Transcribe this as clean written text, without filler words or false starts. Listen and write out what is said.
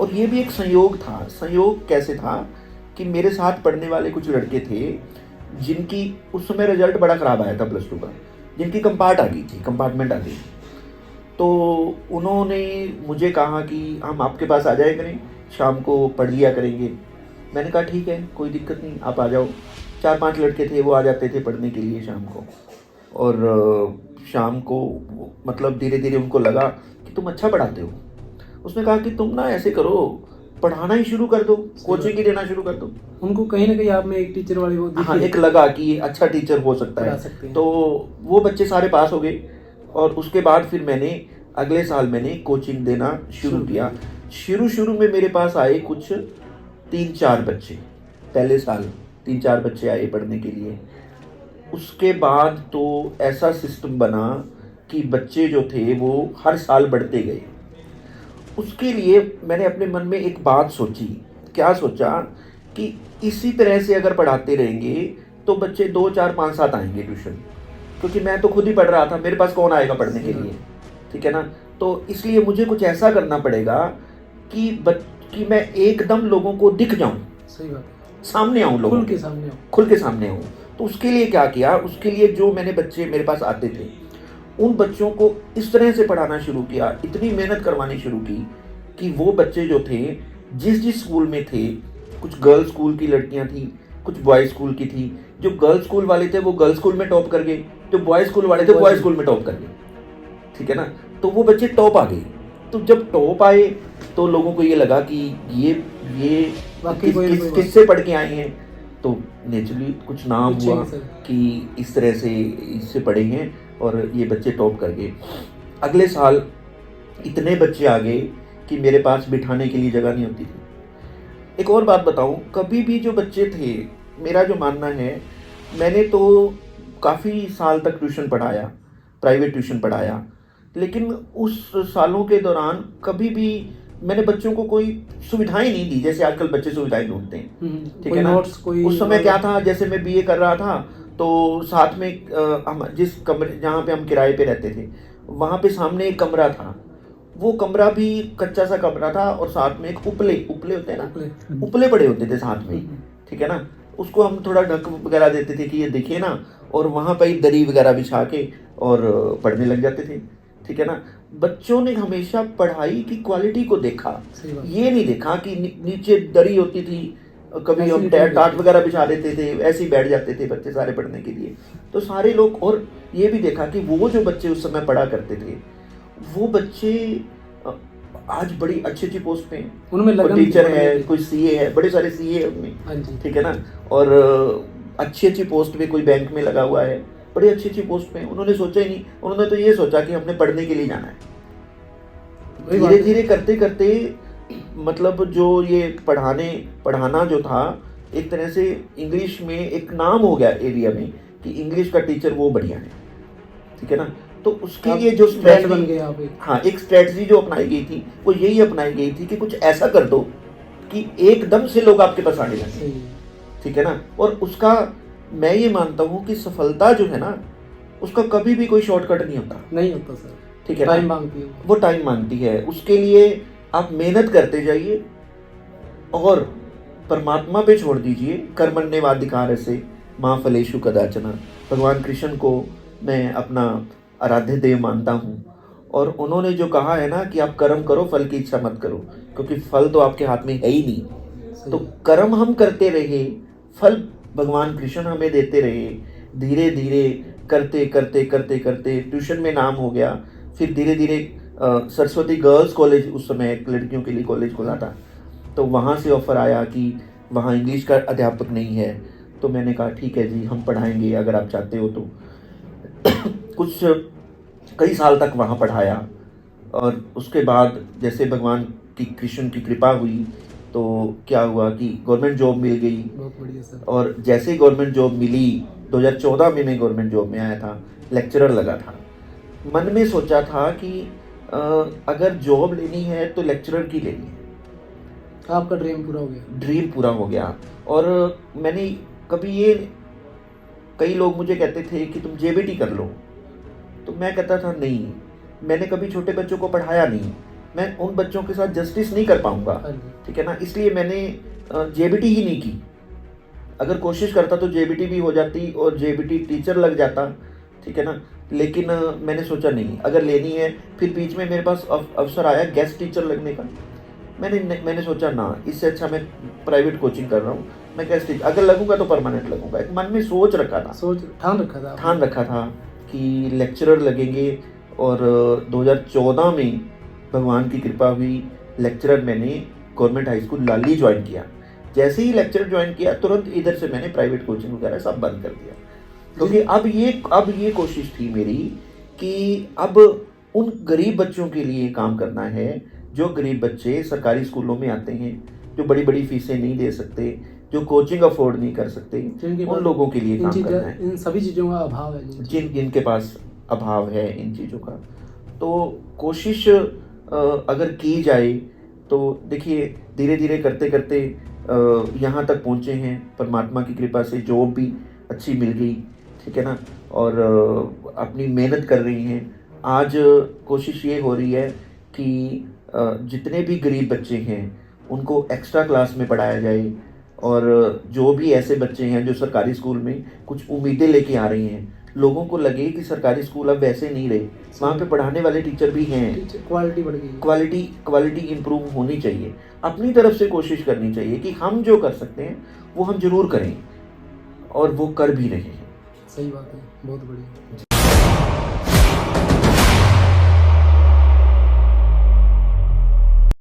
और ये भी एक संयोग था। संयोग कैसे था कि मेरे साथ पढ़ने वाले कुछ लड़के थे जिनकी उस समय रिजल्ट बड़ा ख़राब आया था +2 का, जिनकी कंपार्टमेंट आ गई थी। तो उन्होंने मुझे कहा कि हम आपके पास आ जाया करें, शाम को पढ़ लिया करेंगे। मैंने कहा ठीक है, कोई दिक्कत नहीं, आप आ जाओ। 4-5 लड़के थे, वो आ जाते थे पढ़ने के लिए शाम को। और शाम को मतलब धीरे धीरे उनको लगा कि तुम अच्छा पढ़ाते हो। उसने कहा कि तुम ना ऐसे करो, पढ़ाना ही शुरू कर दो, कोचिंग ही देना शुरू कर दो। उनको कहीं ना कहीं आप में एक टीचर वाली वो हाँ, एक लगा कि अच्छा टीचर हो सकता पढ़ा है। सकते हैं। तो वो बच्चे सारे पास हो गए और उसके बाद फिर मैंने अगले साल मैंने कोचिंग देना शुरू किया। शुरू में मेरे पास आए कुछ 3-4 बच्चे, पहले साल 3-4 बच्चे आए पढ़ने के लिए। उसके बाद तो ऐसा सिस्टम बना कि बच्चे जो थे वो हर साल बढ़ते गए। उसके लिए मैंने अपने मन में एक बात सोची। क्या सोचा कि इसी तरह से अगर पढ़ाते रहेंगे तो बच्चे 2, 4, 5, 7 आएंगे ट्यूशन, क्योंकि मैं तो खुद ही पढ़ रहा था, मेरे पास कौन आएगा पढ़ने के लिए, ठीक है ना। तो इसलिए मुझे कुछ ऐसा करना पड़ेगा कि मैं एकदम लोगों को दिख जाऊं, सही बात है, सामने आऊं, लोगों खुल के सामने आऊं। तो उसके लिए क्या किया, उसके लिए जो मैंने बच्चे मेरे पास आते थे उन बच्चों को इस तरह से पढ़ाना शुरू किया, इतनी मेहनत करवानी शुरू की कि वो बच्चे जो थे जिस स्कूल में थे, कुछ गर्ल्स स्कूल की लड़कियां थी, कुछ बॉयज स्कूल की थी। जो गर्ल्स स्कूल वाले थे वो गर्ल्स स्कूल में टॉप कर गए, जो बॉयज स्कूल वाले थे बॉयज स्कूल में टॉप कर गए, ठीक है ना। तो वो बच्चे टॉप आ गए। तो जब टॉप आए तो लोगों को ये लगा कि ये किससे पढ़ के आए हैं। तो नेचुरली कुछ नाम हुआ कि इस तरह से इससे पढ़े हैं और ये बच्चे टॉप कर गए। अगले साल इतने बच्चे आ गए कि मेरे पास बिठाने के लिए जगह नहीं होती थी। एक और बात बताऊं, कभी भी जो बच्चे थे, मेरा जो मानना है, मैंने तो काफ़ी साल तक ट्यूशन पढ़ाया, प्राइवेट ट्यूशन पढ़ाया, लेकिन उस सालों के दौरान कभी भी मैंने बच्चों को कोई सुविधाएं नहीं दी जैसे आजकल बच्चे सुविधाएं ढूंढते हैं, ठीक है ना। उस समय क्या था, जैसे मैं बीए कर रहा था तो साथ में हम जिस कमरे जहाँ पे हम किराए पे रहते थे वहाँ पे सामने एक कमरा था। वो कमरा भी कच्चा सा कमरा था और साथ में एक उपले होते हैं ना, उपले पड़े होते थे साथ में, ठीक है ना। उसको हम थोड़ा ढक वगैरह देते थे कि ये दिखे ना, और वहाँ पर ही दरी वगैरह बिछा के और पढ़ने लग जाते थे, ठीक है ना। बच्चों ने हमेशा पढ़ाई की क्वालिटी को देखा, ये नहीं देखा कि नीचे दरी होती थी, कभी हम टाट वगैरह बिछा देते थे, ऐसे ही बैठ जाते थे बच्चे सारे पढ़ने के लिए। तो सारे लोग, और ये भी देखा कि वो जो बच्चे उस समय पढ़ा करते थे वो बच्चे आज बड़ी अच्छी पोस्ट पे हैं, कोई टीचर है, कोई सीए है, बड़े सारे सीए है उनमें, ठीक है ना। और अच्छी पोस्ट पे कोई बैंक में लगा हुआ है, बड़ी अच्छी पोस्ट पे। उन्होंने सोचा ही नहीं, उन्होंने तो ये सोचा कि हमने पढ़ने के लिए जाना है। धीरे धीरे करते करते मतलब जो ये पढ़ाना जो था, एक तरह से इंग्लिश में एक नाम हो गया एरिया में कि इंग्लिश का टीचर वो बढ़िया है, ठीक है ना। तो उसके लिए जो स्ट्रेटजी बन गया, हाँ, एक स्ट्रेटजी जो अपनाई गई थी वो यही अपनाई गई थी कि कुछ ऐसा कर दो कि एकदम से लोग आपके पास आने लगे, ठीक है ना। और उसका मैं ये मानता हूँ कि सफलता जो है ना, उसका कभी भी कोई शॉर्टकट नहीं होता सर, ठीक है ना। वो टाइम मांगती है, उसके लिए आप मेहनत करते जाइए और परमात्मा पे छोड़ दीजिए। कर्मण्येवाधिकारस्ते मा फलेषु कदाचन। भगवान कृष्ण को मैं अपना आराध्य देव मानता हूँ, और उन्होंने जो कहा है ना कि आप कर्म करो, फल की इच्छा मत करो, क्योंकि फल तो आपके हाथ में है ही नहीं। तो कर्म हम करते रहे, फल भगवान कृष्ण हमें देते रहे। धीरे धीरे करते करते करते करते ट्यूशन में नाम हो गया। फिर धीरे धीरे सरस्वती गर्ल्स कॉलेज, उस समय एक लड़कियों के लिए कॉलेज खुला था, तो वहाँ से ऑफ़र आया कि वहाँ इंग्लिश का अध्यापक नहीं है। तो मैंने कहा ठीक है जी, हम पढ़ाएंगे अगर आप चाहते हो तो। कुछ कई साल तक वहाँ पढ़ाया, और उसके बाद जैसे भगवान की कृष्ण की कृपा हुई तो क्या हुआ कि गवर्नमेंट जॉब मिल गई। बहुत बढ़िया सर। और जैसे ही गवर्नमेंट जॉब मिली, 2014 में मैं गवर्नमेंट जॉब में आया था, लेक्चरर लगा था। मन में सोचा था कि अगर जॉब लेनी है तो लेक्चरर की लेनी है। आपका ड्रीम पूरा हो गया। और मैंने कई लोग मुझे कहते थे कि तुम जेबीटी कर लो, तो मैं कहता था नहीं, मैंने कभी छोटे बच्चों को पढ़ाया नहीं, मैं उन बच्चों के साथ जस्टिस नहीं कर पाऊंगा, हाँ जी। ठीक है ना। इसलिए मैंने जेबीटी ही नहीं की। अगर कोशिश करता तो जेबीटी भी हो जाती और जेबीटी टीचर लग जाता, ठीक है ना। लेकिन मैंने सोचा नहीं, अगर लेनी है, फिर बीच में मेरे पास अवसर आया गेस्ट टीचर लगने का। मैंने सोचा ना, इससे अच्छा मैं प्राइवेट कोचिंग कर रहा हूँ, मैं गेस्ट टीचर अगर लगूंगा तो परमानेंट लगूंगा। एक मन में सोच रखा था, ठान रखा था कि लेक्चरर लगेंगे। और 2014 में भगवान की कृपा हुई, लेक्चरर मैंने गवर्नमेंट हाई स्कूल लाली ज्वाइन किया। जैसे ही लेक्चरर ज्वाइन किया, तुरंत इधर से मैंने प्राइवेट कोचिंग वगैरह सब बंद कर दिया, क्योंकि अब ये कोशिश थी मेरी कि अब उन गरीब बच्चों के लिए काम करना है, जो गरीब बच्चे सरकारी स्कूलों में आते हैं, जो बड़ी बड़ी फीसें नहीं दे सकते, जो कोचिंग अफोर्ड नहीं कर सकते, उन लोगों के लिए काम करना है। इन सभी चीज़ों का अभाव है जिनके पास अभाव है इन चीज़ों का। तो कोशिश अगर की जाए तो देखिए, धीरे धीरे करते करते यहाँ तक पहुँचे हैं। परमात्मा की कृपा से जॉब भी अच्छी मिल गई, ठीक है ना। और अपनी मेहनत कर रही हैं। आज कोशिश ये हो रही है कि जितने भी गरीब बच्चे हैं उनको एक्स्ट्रा क्लास में पढ़ाया जाए, और जो भी ऐसे बच्चे हैं जो सरकारी स्कूल में कुछ उम्मीदें लेके आ रही हैं, लोगों को लगे कि सरकारी स्कूल अब वैसे नहीं रहे, वहाँ पे पढ़ाने वाले टीचर भी हैं, क्वालिटी बढ़ गई, क्वालिटी इंप्रूव होनी चाहिए। अपनी तरफ से कोशिश करनी चाहिए कि हम जो कर सकते हैं वो हम जरूर करें, और वो कर भी रहे हैं। सही बात है, बहुत बढ़िया।